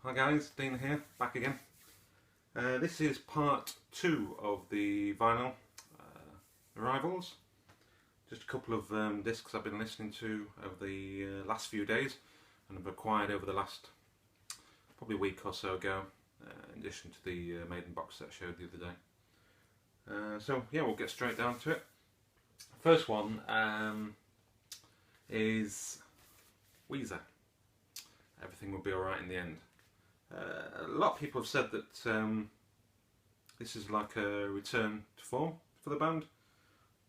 Hi guys, Dean here, back again. This is part 2 of the vinyl arrivals. Just a couple of discs I've been listening to over the last few days and have acquired over the last probably week or so ago, in addition to the Maiden box set I showed the other day. So yeah, we'll get straight down to it. First one is Weezer. Everything will be alright in the end. A lot of people have said that this is like a return to form for the band.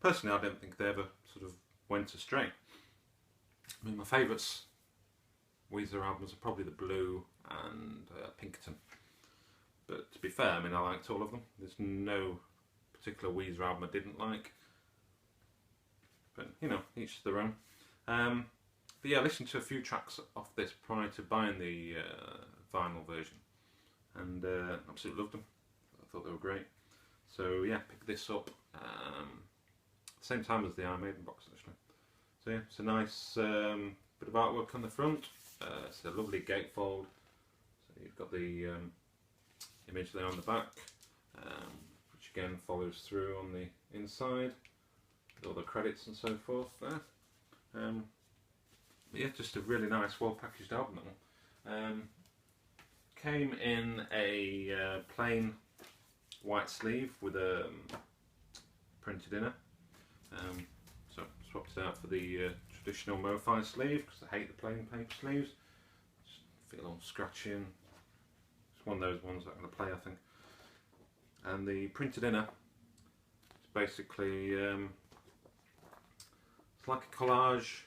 Personally, I don't think they ever sort of went astray. I mean, my favourites Weezer albums are probably The Blue and Pinkerton. But to be fair, I mean, I liked all of them. There's no particular Weezer album I didn't like. But, you know, each to their own. But yeah, I listened to a few tracks off this prior to buying the vinyl version, and absolutely loved them. I thought they were great. So yeah, picked this up same time as the Iron Maiden box actually. So yeah, it's a nice bit of artwork on the front. It's a lovely gatefold. So you've got the image there on the back, which again follows through on the inside with all the credits and so forth there. But yeah, just a really nice, well packaged album, that one. Came in a plain white sleeve with a printed inner. So swapped it out for the traditional MoFi sleeve because I hate the plain paper sleeves. Just feel all scratching. It's one of those ones that I'm going to play, I think. And the printed inner is basically it's like a collage.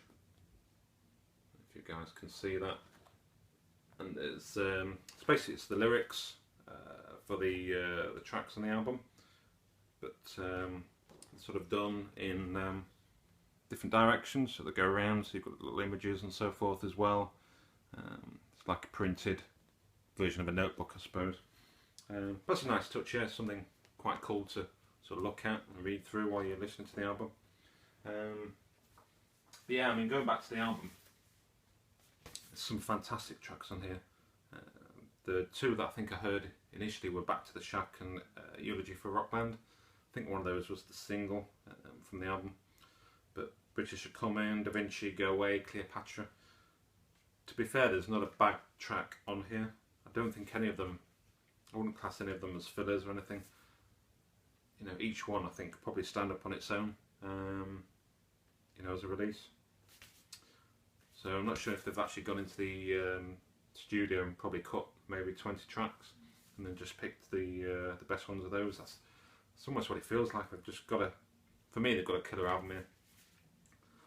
If you guys can see that. And it's basically it's the lyrics for the tracks on the album, but sort of done in different directions, so they go around. So you've got little images and so forth as well. It's like a printed version of a notebook, I suppose. That's a nice touch, yeah. Something quite cool to sort of look at and read through while you're listening to the album. But yeah, I mean, going back to the album. There's some fantastic tracks on here. The two that I think I heard initially were Back to the Shack and Eulogy for Rockland. I think one of those was the single from the album. But British Are Coming, Da Vinci, Go Away, Cleopatra. To be fair, there's not a bad track on here. I don't think any of them, I wouldn't class any of them as fillers or anything. You know, each one I think could probably stand up on its own, you know, as a release. So I'm not sure if they've actually gone into the studio and probably cut maybe 20 tracks and then just picked the best ones of those. That's almost what it feels like. They've just got for me, they've got a killer album here.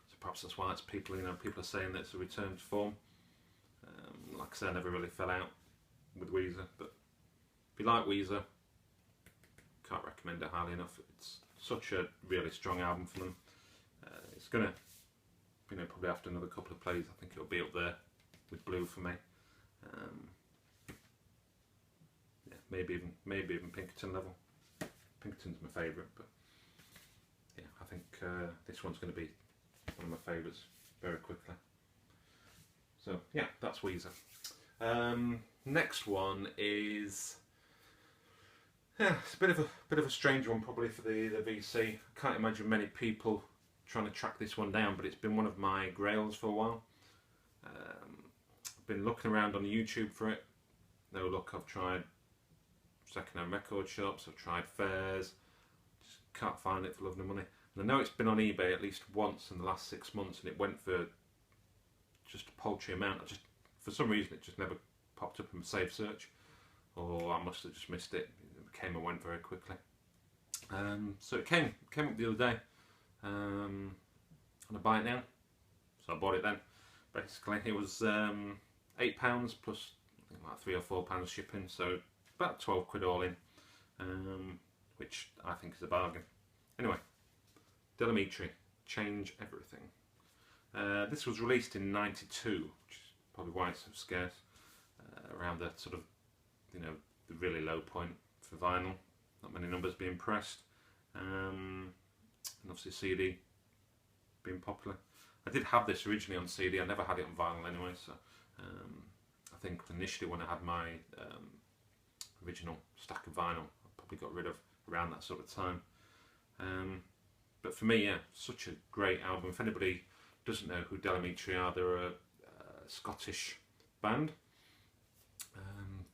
So perhaps that's why it's people, you know, people are saying that it's a return to form. Like I said, I never really fell out with Weezer, but if you like Weezer, can't recommend it highly enough. It's such a really strong album for them. It's gonna, you know, probably after another couple of plays, I think it'll be up there with Blue for me. Yeah, maybe even Pinkerton level. Pinkerton's my favourite, but yeah, I think this one's going to be one of my favourites very quickly. So yeah, that's Weezer. Next one is it's a bit of a strange one probably for the VC. I can't imagine many people trying to track this one down, but it's been one of my grails for a while. I've been looking around on YouTube for it. No luck. I've tried second-hand record shops, I've tried fairs, just can't find it for love nor money. And I know it's been on eBay at least once in the last 6 months, and it went for just a paltry amount. For some reason it just never popped up in my saved search, or I must have just missed it. It came and went very quickly. So it came up the other day. And I buy it now, so I bought it then. Basically, it was £8 plus I think like £3 or £4 shipping, so about 12 quid all in, which I think is a bargain. Anyway, Amitri, Change Everything. This was released in '92, which is probably why it's so scarce. Around the sort of, you know, the really low point for vinyl. Not many numbers being pressed. And obviously CD being popular. I did have this originally on CD, I never had it on vinyl anyway, so I think initially when I had my original stack of vinyl, I probably got rid of around that sort of time. But for me, yeah, such a great album. If anybody doesn't know who Amitri are, they're a Scottish band, I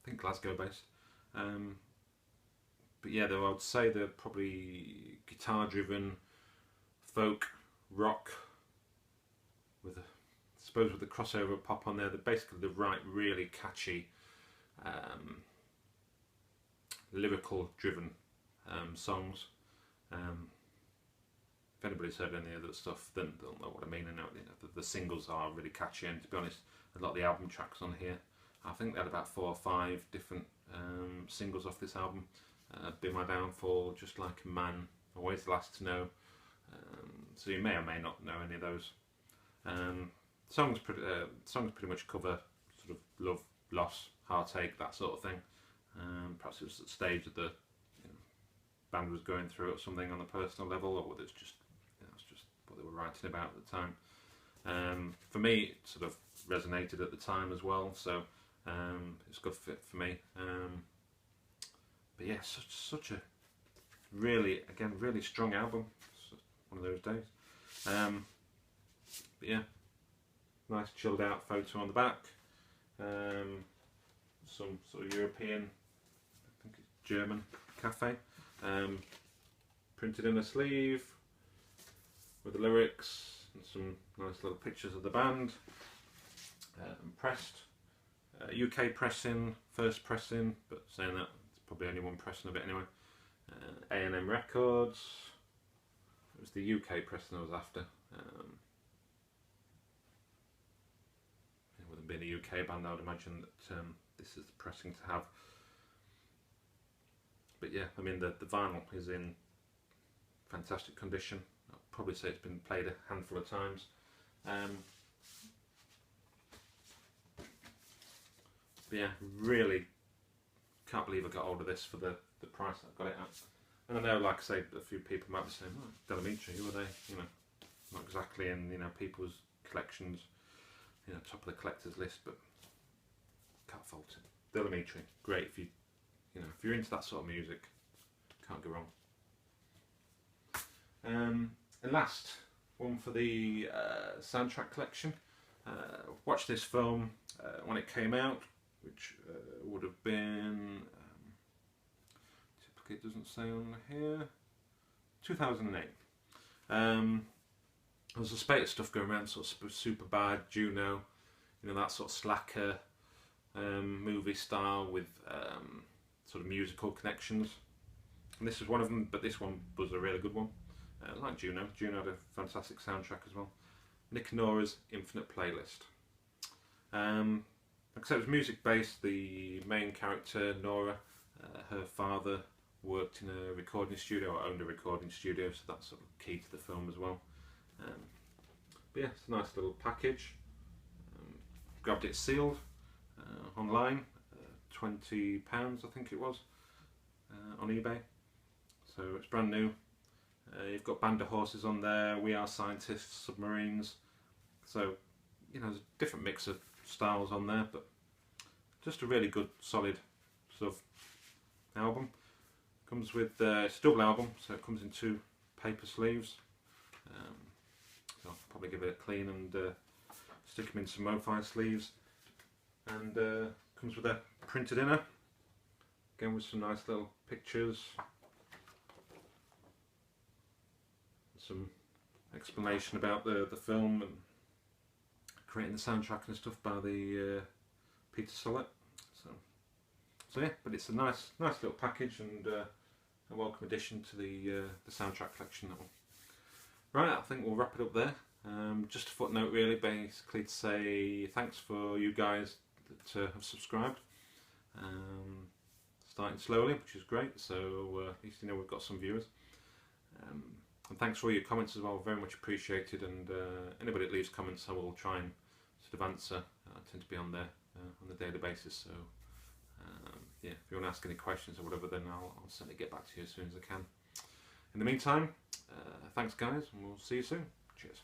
think Glasgow based. But yeah, though I would say they're probably guitar driven, folk, rock, with a, I suppose with the crossover of pop on there. They're basically the right, really catchy, lyrical driven songs. If anybody's heard any of that stuff, then they'll know what I mean. And the singles are really catchy, and to be honest, a lot of the album tracks on here, I think they had about 4 or 5 different singles off this album. Be My Downfall, Just Like a Man, Always the Last to Know. So you may or may not know any of those. Songs pretty much cover sort of love, loss, heartache, that sort of thing. Perhaps it was at the stage that the band was going through or something on a personal level, or whether it's just it's just what they were writing about at the time. For me, it sort of resonated at the time as well, so it's a good fit for me. But yeah, such a really strong album. It's one of those days. But yeah, nice chilled out photo on the back. Some sort of European, I think it's German cafe. Printed in a sleeve with the lyrics and some nice little pictures of the band. Pressed, UK pressing, first pressing, but saying that it's probably only one pressing of it anyway. A&M Records. It was the UK pressing I was after. It wouldn't be a UK band, I would imagine that this is the pressing to have. But yeah, I mean the vinyl is in fantastic condition. I'd probably say it's been played a handful of times. But yeah, really can't believe I got hold of this for the price I got it at. And I know, like I say, a few people might be saying, "Oh, Amitri, who are they?" Not exactly in people's collections, top of the collector's list, but can't fault it. Amitri, great if if you're into that sort of music, can't go wrong. And last one for the soundtrack collection. Watched this film when it came out, which would have been, typically it doesn't say on here, 2008. There's a spate of stuff going around, sort of Superbad, Juno, that sort of slacker movie style with sort of musical connections. And this is one of them, but this one was a really good one. Like Juno. Juno had a fantastic soundtrack as well. Nick and Nora's Infinite Playlist. Like I said, it was music based. The main character, Nora, her father worked in a recording studio, or owned a recording studio, so that's sort of key to the film as well. But yeah, it's a nice little package. Grabbed it sealed online, £20 I think it was, on eBay. So it's brand new. You've got Band of Horses on there, We Are Scientists, Submarines. So, there's a different mix of styles on there, but just a really good, solid sort of album. Comes with, it's a double album, so it comes in 2 paper sleeves. So I'll probably give it a clean and stick them in some MoFi sleeves. And comes with a printed inner, again with some nice little pictures. Some explanation about the film and creating the soundtrack and stuff by the Peter Sollett. So yeah, but it's a nice little package and a welcome addition to the soundtrack collection. That one. Right, I think we'll wrap it up there. Just a footnote, really, basically to say thanks for you guys that have subscribed. Starting slowly, which is great. So at least we've got some viewers. And thanks for all your comments as well, very much appreciated. And anybody that leaves comments, I will try and sort of answer. I tend to be on there on a daily basis. So yeah, if you want to ask any questions or whatever, then I'll certainly get back to you as soon as I can. In the meantime, thanks guys, and we'll see you soon. Cheers.